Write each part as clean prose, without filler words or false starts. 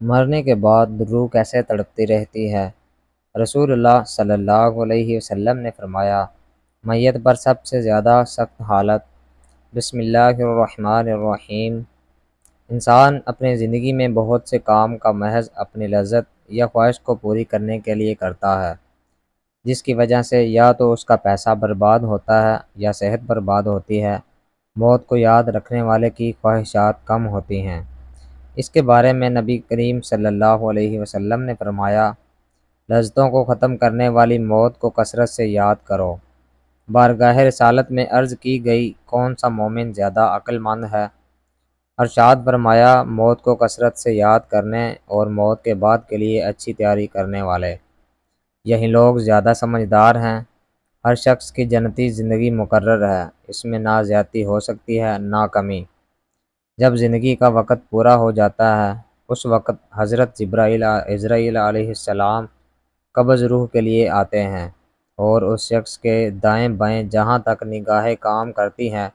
مرنے کے بعد روح کیسے تڑپتی رہتی ہے؟ رسول اللہ صلی اللہ علیہ وسلم نے فرمایا، میت پر سب سے زیادہ سخت حالت بسم اللہ الرحمن الرحیم۔ انسان اپنی زندگی میں بہت سے کام کا محض اپنی لذت یا خواہش کو پوری کرنے کے لیے کرتا ہے، جس کی وجہ سے یا تو اس کا پیسہ برباد ہوتا ہے یا صحت برباد ہوتی ہے۔ موت کو یاد رکھنے والے کی خواہشات کم ہوتی ہیں۔ اس کے بارے میں نبی کریم صلی اللہ علیہ وسلم نے فرمایا، لذتوں کو ختم کرنے والی موت کو کثرت سے یاد کرو۔ بارگاہ رسالت میں عرض کی گئی، کون سا مومن زیادہ عقل مند ہے؟ ارشاد فرمایا، موت کو کثرت سے یاد کرنے اور موت کے بعد کے لیے اچھی تیاری کرنے والے، یہی لوگ زیادہ سمجھدار ہیں۔ ہر شخص کی جنتی زندگی مقرر ہے، اس میں نہ زیادتی ہو سکتی ہے نہ کمی۔ جب زندگی کا وقت پورا ہو جاتا ہے، اس وقت حضرت عزرائیل علیہ السلام قبض روح کے لیے آتے ہیں اور اس شخص کے دائیں بائیں جہاں تک نگاہیں کام کرتی ہیں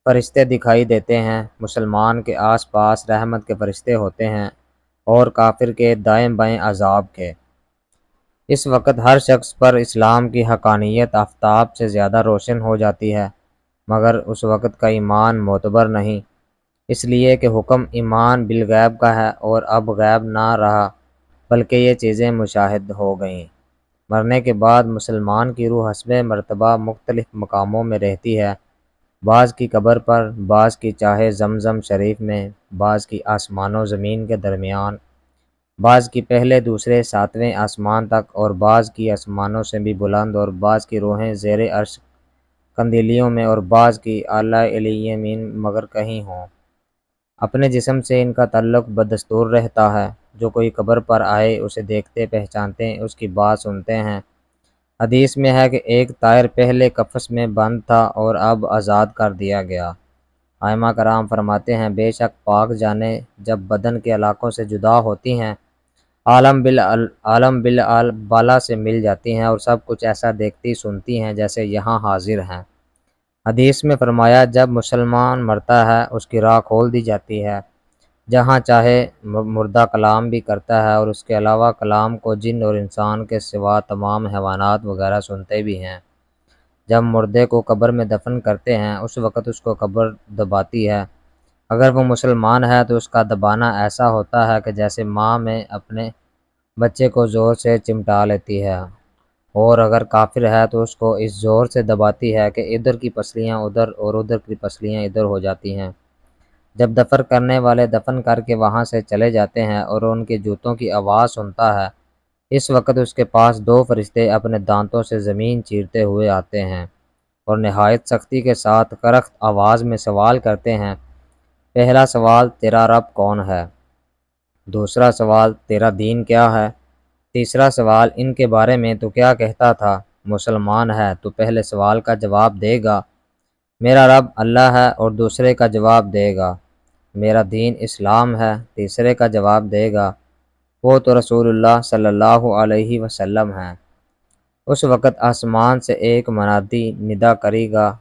فرشتے دکھائی دیتے ہیں۔ مسلمان کے آس پاس رحمت کے فرشتے ہوتے ہیں اور کافر کے دائیں بائیں عذاب کے۔ اس وقت ہر شخص پر اسلام کی حقانیت آفتاب سے زیادہ روشن ہو جاتی ہے، مگر اس وقت کا ایمان معتبر نہیں، اس لیے کہ حکم ایمان بالغیب کا ہے اور اب غیب نہ رہا بلکہ یہ چیزیں مشاہد ہو گئیں۔ مرنے کے بعد مسلمان کی روح حسب مرتبہ مختلف مقاموں میں رہتی ہے، بعض کی قبر پر، بعض کی چاہے زمزم شریف میں، بعض کی آسمان و زمین کے درمیان، بعض کی پہلے دوسرے ساتویں آسمان تک، اور بعض کی آسمانوں سے بھی بلند، اور بعض کی روحیں زیر عرش قندیلیوں میں، اور بعض کی اعلی علیین مگر کہیں ہوں۔ اپنے جسم سے ان کا تعلق بدستور رہتا ہے۔ جو کوئی قبر پر آئے اسے دیکھتے پہچانتے ہیں، اس کی بات سنتے ہیں۔ حدیث میں ہے کہ ایک طائر پہلے قفس میں بند تھا اور اب آزاد کر دیا گیا۔ ائمہ کرام فرماتے ہیں، بے شک پاک جانیں جب بدن کے علاقوں سے جدا ہوتی ہیں، عالم بالا سے مل جاتی ہیں اور سب کچھ ایسا دیکھتی سنتی ہیں جیسے یہاں حاضر ہیں۔ حدیث میں فرمایا، جب مسلمان مرتا ہے اس کی راہ کھول دی جاتی ہے، جہاں چاہے مردہ کلام بھی کرتا ہے، اور اس کے علاوہ کلام کو جن اور انسان کے سوا تمام حیوانات وغیرہ سنتے بھی ہیں۔ جب مردے کو قبر میں دفن کرتے ہیں اس وقت اس کو قبر دباتی ہے۔ اگر وہ مسلمان ہے تو اس کا دبانا ایسا ہوتا ہے کہ جیسے ماں میں اپنے بچے کو زور سے چمٹا لیتی ہے، اور اگر کافر ہے تو اس کو اس زور سے دباتی ہے کہ ادھر کی پسلیاں ادھر اور ادھر کی پسلیاں ادھر ہو جاتی ہیں۔ جب دفن کرنے والے دفن کر کے وہاں سے چلے جاتے ہیں اور ان کے جوتوں کی آواز سنتا ہے، اس وقت اس کے پاس دو فرشتے اپنے دانتوں سے زمین چیرتے ہوئے آتے ہیں اور نہایت سختی کے ساتھ کرخت آواز میں سوال کرتے ہیں۔ پہلا سوال، تیرا رب کون ہے؟ دوسرا سوال، تیرا دین کیا ہے؟ تیسرا سوال، ان کے بارے میں تو کیا کہتا تھا؟ مسلمان ہے تو پہلے سوال کا جواب دے گا، میرا رب اللہ ہے، اور دوسرے کا جواب دے گا، میرا دین اسلام ہے، تیسرے کا جواب دے گا، وہ تو رسول اللہ صلی اللہ علیہ وسلم ہیں۔ اس وقت آسمان سے ایک منادی ندا کرے گا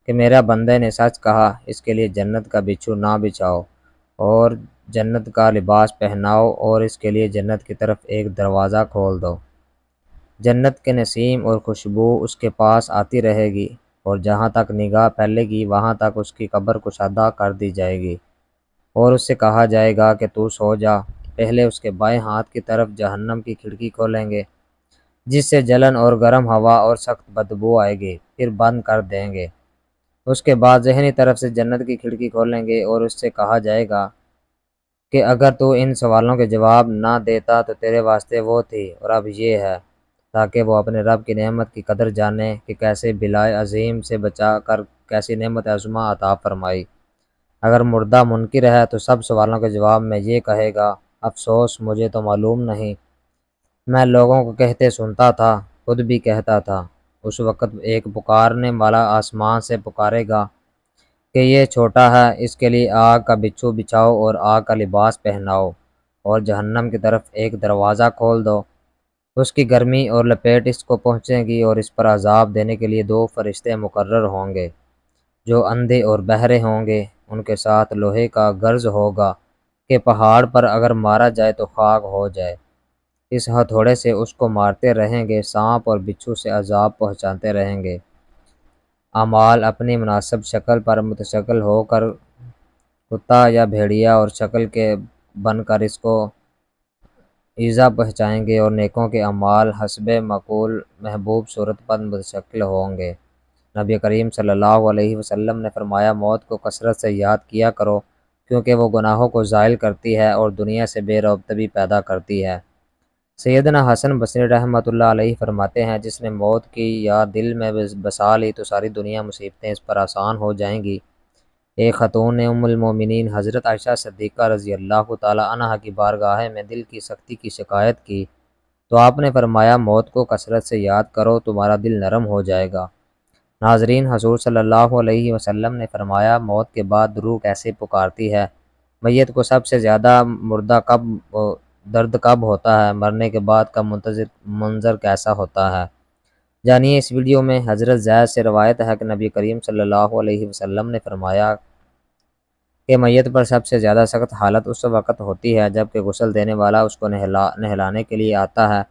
کہ میرا بندے نے سچ کہا، اس کے لیے جنت کا بچھو نہ بچھاؤ اور جنت کا لباس پہناؤ، اور اس کے لیے جنت کی طرف ایک دروازہ کھول دو۔ جنت کے نسیم اور خوشبو اس کے پاس آتی رہے گی، اور جہاں تک نگاہ پھیلے گی وہاں تک اس کی قبر کشادہ کر دی جائے گی، اور اس سے کہا جائے گا کہ تو سو جا۔ پہلے اس کے بائیں ہاتھ کی طرف جہنم کی کھڑکی کھولیں گے، جس سے جلن اور گرم ہوا اور سخت بدبو آئے گی، پھر بند کر دیں گے۔ اس کے بعد ذہنی طرف سے جنت کی کھڑکی کھولیں گے اور اس سے کہا جائے گا کہ اگر تو ان سوالوں کے جواب نہ دیتا تو تیرے واسطے وہ تھی اور اب یہ ہے، تاکہ وہ اپنے رب کی نعمت کی قدر جانے کہ کیسے بلائے عظیم سے بچا کر کیسی نعمت عظمہ عطا فرمائی۔ اگر مردہ منکر ہے تو سب سوالوں کے جواب میں یہ کہے گا، افسوس مجھے تو معلوم نہیں، میں لوگوں کو کہتے سنتا تھا، خود بھی کہتا تھا۔ اس وقت ایک پکارنے والا آسمان سے پکارے گا کہ یہ چھوٹا ہے، اس کے لیے آگ کا بچھو بچھاؤ اور آگ کا لباس پہناؤ، اور جہنم کی طرف ایک دروازہ کھول دو۔ اس کی گرمی اور لپیٹ اس کو پہنچے گی اور اس پر عذاب دینے کے لیے دو فرشتے مقرر ہوں گے جو اندھے اور بہرے ہوں گے، ان کے ساتھ لوہے کا گرز ہوگا کہ پہاڑ پر اگر مارا جائے تو خاک ہو جائے۔ اس ہتھوڑے سے اس کو مارتے رہیں گے، سانپ اور بچھو سے عذاب پہنچاتے رہیں گے۔ اعمال اپنی مناسب شکل پر متشکل ہو کر کتا یا بھیڑیا اور شکل کے بن کر اس کو ایذا پہنچائیں گے، اور نیکوں کے اعمال حسب معقول محبوب صورت پر متشکل ہوں گے۔ نبی کریم صلی اللہ علیہ وسلم نے فرمایا، موت کو کثرت سے یاد کیا کرو، کیونکہ وہ گناہوں کو زائل کرتی ہے اور دنیا سے بے رغبتی پیدا کرتی ہے۔ سیدنا حسن بصری رحمۃ اللہ علیہ فرماتے ہیں، جس نے موت کی یاد دل میں بسا لی تو ساری دنیا مصیبتیں اس پر آسان ہو جائیں گی۔ ایک خاتون نے ام المومنین حضرت عائشہ صدیقہ رضی اللہ تعالی عنہا کی بارگاہ میں دل کی سختی کی شکایت کی تو آپ نے فرمایا، موت کو کثرت سے یاد کرو، تمہارا دل نرم ہو جائے گا۔ ناظرین، حضور صلی اللہ علیہ وسلم نے فرمایا، موت کے بعد روح کیسے پکارتی ہے؟ میت کو سب سے زیادہ درد کب ہوتا ہے؟ مرنے کے بعد کا منظر کیسا ہوتا ہے؟ جانیے اس ویڈیو میں۔ حضرت زید سے روایت ہے کہ نبی کریم صلی اللہ علیہ وسلم نے فرمایا کہ میت پر سب سے زیادہ سخت حالت اس وقت ہوتی ہے جب کہ غسل دینے والا اس کو نہلانے کے لیے آتا ہے،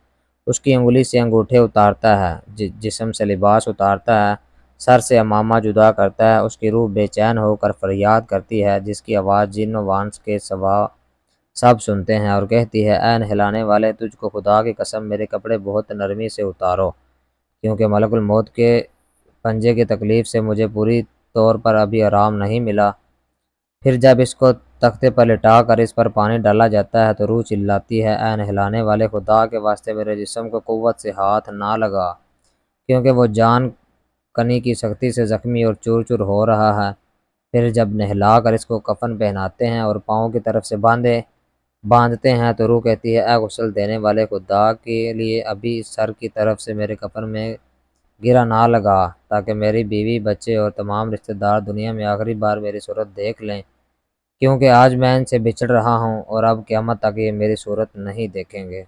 اس کی انگلی سے انگوٹھے اتارتا ہے، جسم سے لباس اتارتا ہے، سر سے عمامہ جدا کرتا ہے، اس کی روح بے چین ہو کر فریاد کرتی ہے، جس کی آواز جن و وانس کے سوا سب سنتے ہیں، اور کہتی ہے، اے نہلانے والے، تجھ کو خدا کی قسم میرے کپڑے بہت نرمی سے اتارو، کیونکہ ملک الموت کے پنجے کی تکلیف سے مجھے پوری طور پر ابھی آرام نہیں ملا۔ پھر جب اس کو تختے پر لٹا کر اس پر پانی ڈالا جاتا ہے تو روح چلاتی ہے، اے نہلانے والے، خدا کے واسطے میرے جسم کو قوت سے ہاتھ نہ لگا، کیونکہ وہ جان کنی کی سختی سے زخمی اور چور چور ہو رہا ہے۔ پھر جب نہلا کر اس کو کفن پہناتے ہیں اور پاؤں کی طرف سے باندھتے ہیں تو روح کہتی ہے، اے غسل دینے والے، خدا کے لیے ابھی سر کی طرف سے میرے کفن میں گرا نہ لگا، تاکہ میری بیوی، بچے اور تمام رشتہ دار دنیا میں آخری بار میری صورت دیکھ لیں، کیونکہ آج میں ان سے بچھڑ رہا ہوں اور اب قیامت تک یہ میری صورت نہیں دیکھیں گے۔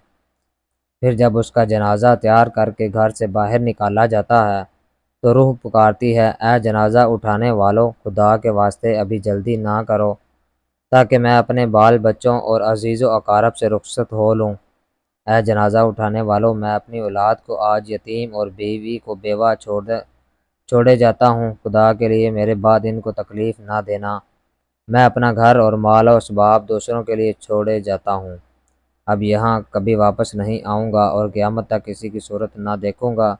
پھر جب اس کا جنازہ تیار کر کے گھر سے باہر نکالا جاتا ہے تو روح پکارتی ہے، اے جنازہ اٹھانے والوں، خدا کے واسطے ابھی جلدی نہ کرو، تاکہ میں اپنے بال بچوں اور عزیز و اقارب سے رخصت ہو لوں۔ اے جنازہ اٹھانے والوں، میں اپنی اولاد کو آج یتیم اور بیوی کو بیوہ چھوڑے جاتا ہوں، خدا کے لیے میرے بعد ان کو تکلیف نہ دینا۔ میں اپنا گھر اور مال و اسباب دوسروں کے لیے چھوڑے جاتا ہوں، اب یہاں کبھی واپس نہیں آؤں گا اور قیامت تک کسی کی صورت نہ دیکھوں گا۔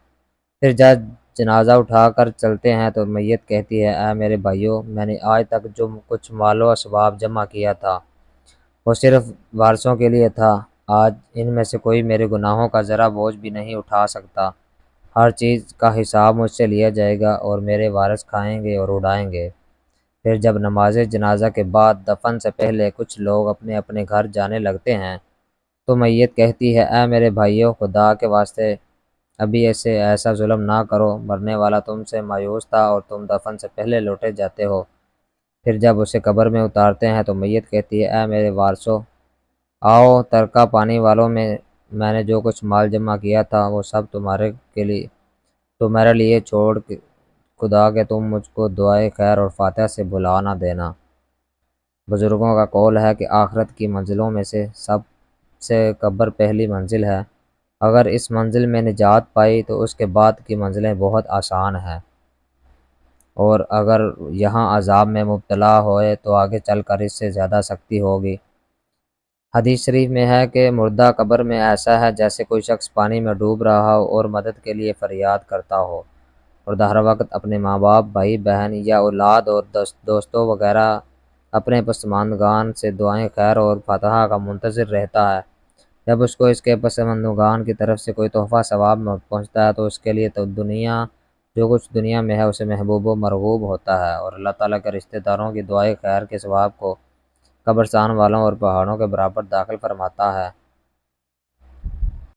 پھر جب جنازہ اٹھا کر چلتے ہیں تو میت کہتی ہے، اے میرے بھائیوں، میں نے آج تک جو کچھ مال و اسباب جمع کیا تھا وہ صرف وارثوں کے لیے تھا، آج ان میں سے کوئی میرے گناہوں کا ذرا بوجھ بھی نہیں اٹھا سکتا، ہر چیز کا حساب مجھ سے لیا جائے گا اور میرے وارث کھائیں گے اور اڑائیں گے۔ پھر جب نماز جنازہ کے بعد دفن سے پہلے کچھ لوگ اپنے اپنے گھر جانے لگتے ہیں تو میت کہتی ہے، اے میرے بھائیوں، خدا کے واسطے ابھی ایسا ظلم نہ کرو، مرنے والا تم سے مایوس تھا اور تم دفن سے پہلے لوٹے جاتے ہو۔ پھر جب اسے قبر میں اتارتے ہیں تو میت کہتی ہے، اے میرے وارثوں، آؤ، ترکہ پانی والوں، میں نے جو کچھ مال جمع کیا تھا وہ سب تمہارے لیے چھوڑ خدا کہ تم مجھ کو دعائے خیر اور فاتحہ سے بھلا نہ دینا۔ بزرگوں کا قول ہے کہ آخرت کی منزلوں میں سے سب سے قبر پہلی منزل ہے، اگر اس منزل میں نجات پائی تو اس کے بعد کی منزلیں بہت آسان ہیں، اور اگر یہاں عذاب میں مبتلا ہوئے تو آگے چل کر اس سے زیادہ سختی ہوگی۔ حدیث شریف میں ہے کہ مردہ قبر میں ایسا ہے جیسے کوئی شخص پانی میں ڈوب رہا ہو اور مدد کے لیے فریاد کرتا ہو، اور ہر وقت اپنے ماں باپ، بھائی بہن یا اولاد اور دوستوں وغیرہ اپنے پسماندگان سے دعائیں خیر اور فاتحہ کا منتظر رہتا ہے۔ جب اس کو اس کے پسماندگان کی طرف سے کوئی تحفہ ثواب پہنچتا ہے تو اس کے لیے تو جو کچھ دنیا میں ہے اسے محبوب و مرغوب ہوتا ہے، اور اللہ تعالیٰ کے رشتہ داروں کی دعائیں خیر کے ثواب کو قبرستان والوں اور پہاڑوں کے برابر داخل فرماتا ہے۔